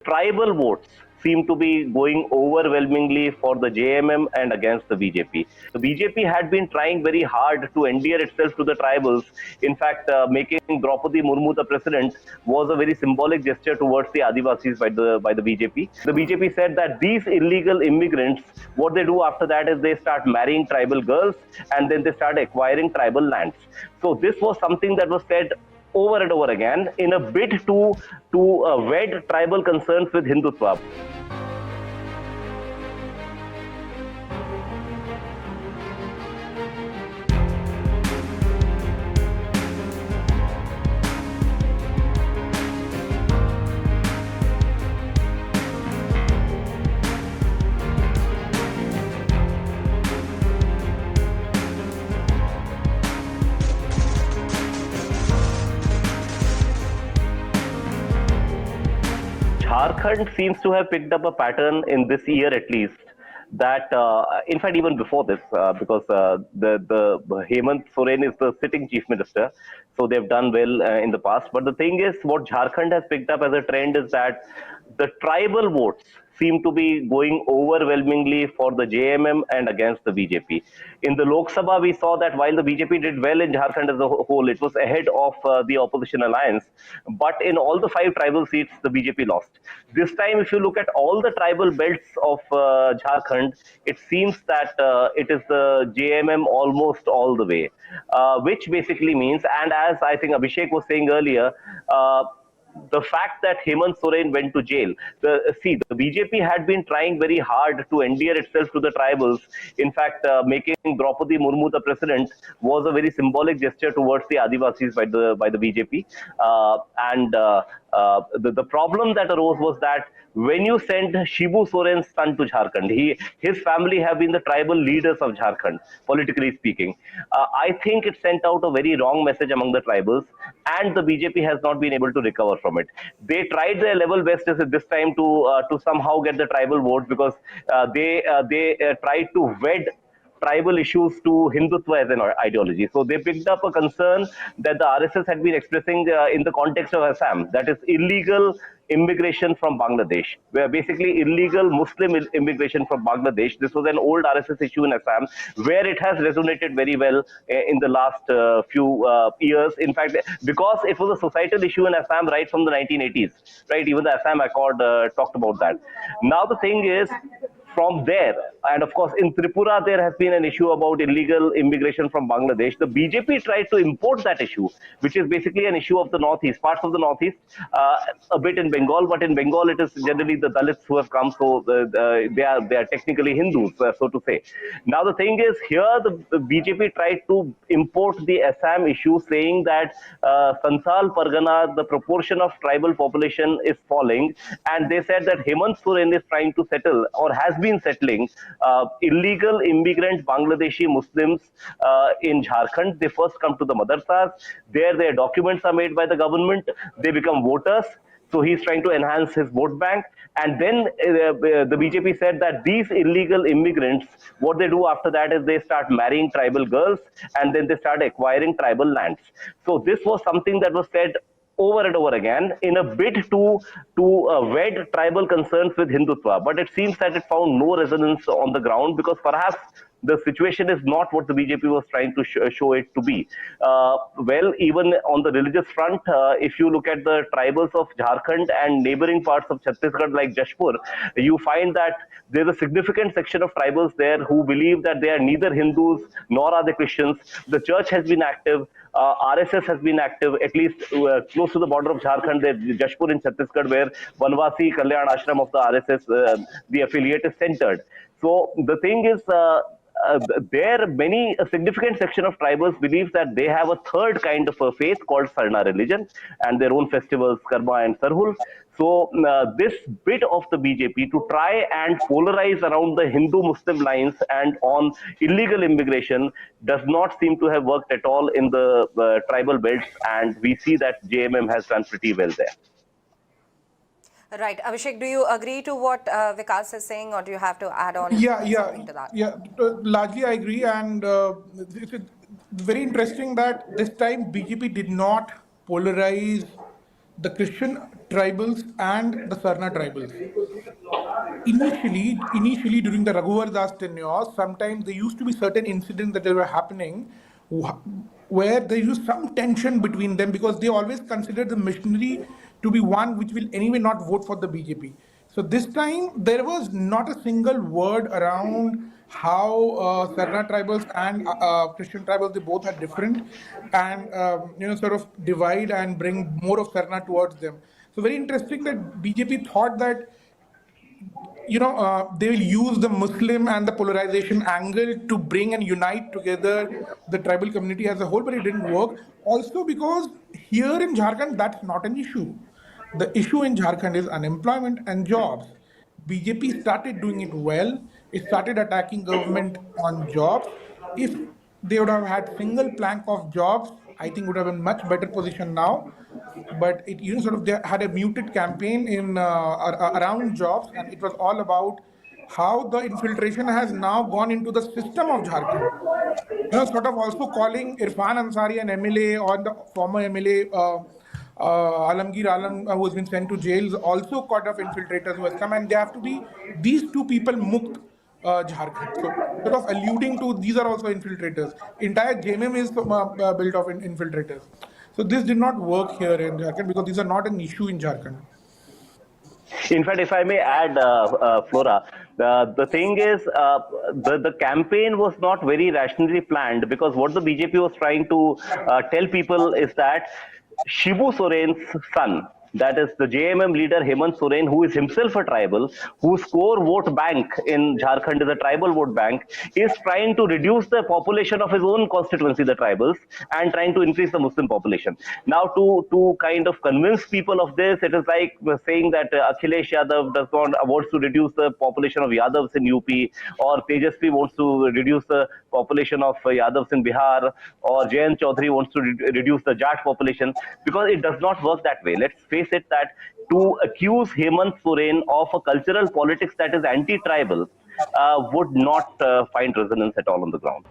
tribal votes seem to be going overwhelmingly for the JMM and against the BJP. The BJP had been trying very hard to endear itself to the tribals. In fact, making Draupadi Murmu the president was a very symbolic gesture towards the Adivasis by the BJP. The BJP said that these illegal immigrants, what they do after that is they start marrying tribal girls and then they start acquiring tribal lands. So this was something that was said over and over again in a bid to wed tribal concerns with Hindutva. Jharkhand seems to have picked up a pattern in this year at least that, in fact, even before this, because the Hemant Soren is the sitting chief minister, so they've done well in the past. But the thing is, what Jharkhand has picked up as a trend is that the tribal votes seem to be going overwhelmingly for the JMM and against the BJP. In the Lok Sabha, we saw that while the BJP did well in Jharkhand as a whole, it was ahead of the opposition alliance. But in all the 5 tribal seats, the BJP lost. This time, if you look at all the tribal belts of Jharkhand, it seems that it is the JMM almost all the way, which basically means, and as I think Abhishek was saying earlier, the fact that Hemant Soren went to jail. The BJP had been trying very hard to endear itself to the tribals. In fact, making Draupadi Murmu the president was a very symbolic gesture towards the Adivasis by the BJP. The problem that arose was that when you send Shibu Soren's son to Jharkhand, his family have been the tribal leaders of Jharkhand, politically speaking. I think it sent out a very wrong message among the tribals, and the BJP has not been able to recover from it. They tried their level best this time to somehow get the tribal vote, because they tried to wed tribal issues to Hindutva as an ideology. So they picked up a concern that the RSS had been expressing in the context of Assam, that is illegal immigration from Bangladesh, where basically illegal Muslim immigration from Bangladesh. This was an old RSS issue in Assam, where it has resonated very well in the last few years. In fact, because it was a societal issue in Assam right from the 1980s, right? Even the Assam Accord talked about that. Now the thing is, from there, and of course in Tripura there has been an issue about illegal immigration from Bangladesh. The BJP tried to import that issue, which is basically an issue of the northeast, parts of the northeast, a bit in Bengal, but in Bengal it is generally the Dalits who have come, so they are technically Hindus, so to say. Now the thing is, here the BJP tried to import the Assam issue, saying that Sansal Pargana, the proportion of tribal population is falling, and they said that Hemant Soren is trying to settle, or has been settling, illegal immigrant Bangladeshi Muslims in Jharkhand. They first come to the madrasas. There their documents are made by the government. They become voters. So he's trying to enhance his vote bank. And then the BJP said that these illegal immigrants, what they do after that is they start marrying tribal girls and then they start acquiring tribal lands. So this was something that was said over and over again in a bid to wed tribal concerns with Hindutva. But it seems that it found no resonance on the ground, because perhaps the situation is not what the BJP was trying to show it to be. Well, even on the religious front, if you look at the tribals of Jharkhand and neighboring parts of Chhattisgarh like Jashpur, you find that there's a significant section of tribals there who believe that they are neither Hindus nor are they Christians. The church has been active. RSS has been active, at least close to the border of Jharkhand, Jashpur in Chhattisgarh, where Vanvasi Kalyan Ashram of the RSS, the affiliate, is centered. So the thing is, there many a significant section of tribals believes that they have a third kind of a faith called Sarna religion and their own festivals, Karma and Sarhul. So this bit of the BJP to try and polarize around the Hindu-Muslim lines and on illegal immigration does not seem to have worked at all in the tribal belts, and we see that JMM has done pretty well there. Right. Abhishek, do you agree to what Vikas is saying, or do you have to add on something to that? Yeah, largely I agree. And it's very interesting that this time BJP did not polarize the Christian tribals and the Sarna tribals. Initially during the Raghuvar Das tenure, sometimes there used to be certain incidents that were happening where there was some tension between them because they always considered the missionary to be one which will anyway not vote for the BJP. So this time there was not a single word around how Sarna tribals and Christian tribals, they both are different, and sort of divide and bring more of Sarna towards them. So very interesting that BJP thought that they will use the Muslim and the polarization angle to bring and unite together the tribal community as a whole, but it didn't work. Also, because here in Jharkhand, that's not an issue. The issue in Jharkhand is unemployment and jobs. BJP started doing it well. It started attacking government on jobs. If they would have had single plank of jobs, I think would have been much better position now. But it sort of they had a muted campaign in around jobs, and it was all about how the infiltration has now gone into the system of Jharkhand. Sort of also calling Irfan Ansari an MLA or the former MLA Alamgir Alam, who has been sent to jail, is also caught of infiltrators who has come, and they have to be these two people mukt Jharkhand. So sort of alluding to these are also infiltrators. Entire JMM is built of infiltrators. So this did not work here in Jharkhand because these are not an issue in Jharkhand. In fact, if I may add, Flora, the thing is, the campaign was not very rationally planned, because what the BJP was trying to tell people is that Shibu Soren's son, that is the JMM leader Hemant Soren, who is himself a tribal, whose core vote bank in Jharkhand is a tribal vote bank, is trying to reduce the population of his own constituency, the tribals, and trying to increase the Muslim population. Now, to kind of convince people of this, it is like saying that Akhilesh Yadav wants to reduce the population of Yadavs in UP, or Tejasvi wants to reduce the population of Yadavs in Bihar, or Jayant Chaudhary wants to reduce the Jat population, because it does not work that way. Let's face it that to accuse Hemant Soren of a cultural politics that is anti-tribal would not find resonance at all on the ground.